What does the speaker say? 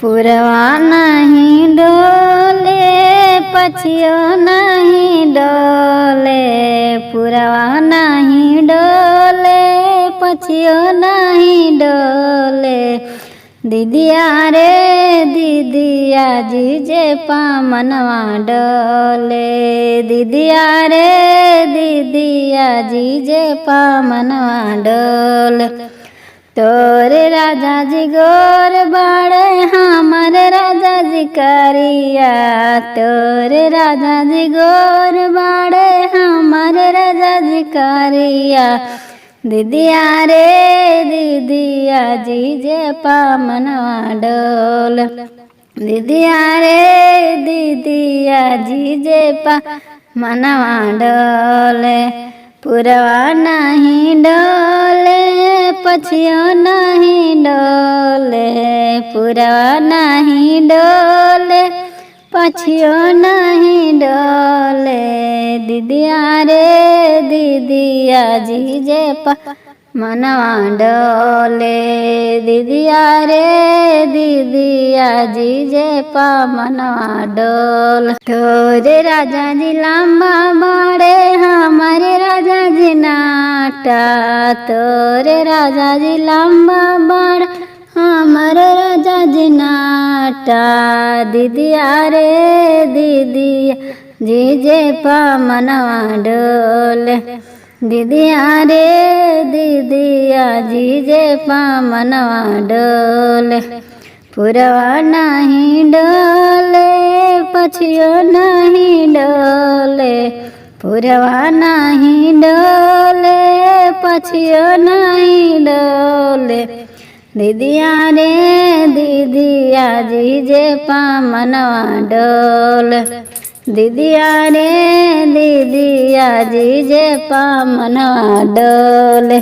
पुरवा नहीं डोले पछियो नहीं डोले, पुरवा नहीं डोले पछियो नहीं डोले। दीदिया रे दीदिया जीजे पामनवा डोले, दीदिया रे दीदिया जीजे पामनवा डोले। तोरे राजा जी गोर बाड़े हमारे राजा जी करिया, तोरे राजा जी गोर बाड़े हमारे राजा जी करिया। दीदिया रे दीदिया जीजे पामनवा डोल, दीदिया रे दीदिया जीजे पामनवा डोले। पुरवा नहीं डोले पछियो नहीं डोले, पुरवा नहीं डोले पछियो नहीं डोले। दीदिया रे दीदिया जीजे पामनवा डोले, दीदिया रे दीदिया जीजे पामनवा डोल। तोरे राजा जी लंबा बाड़े हमारे राजा जी नाटा, तोरे राजा जी लंबा बाड़ हमारे राजा जी नाटा। दीदिया रे दीदिया जीजे पामनवा डोले, दीदिया रे दीदिया जीजे पामनवा डोले। पुरवा नहीं डोले पछियो नहीं डोले, पुरवा नहीं डोले पछियो नहीं डोले। दीदिया रे दीदिया जीजे पामनवा डोले, दीदिया रे दीदिया जीजे पामनवा डोले।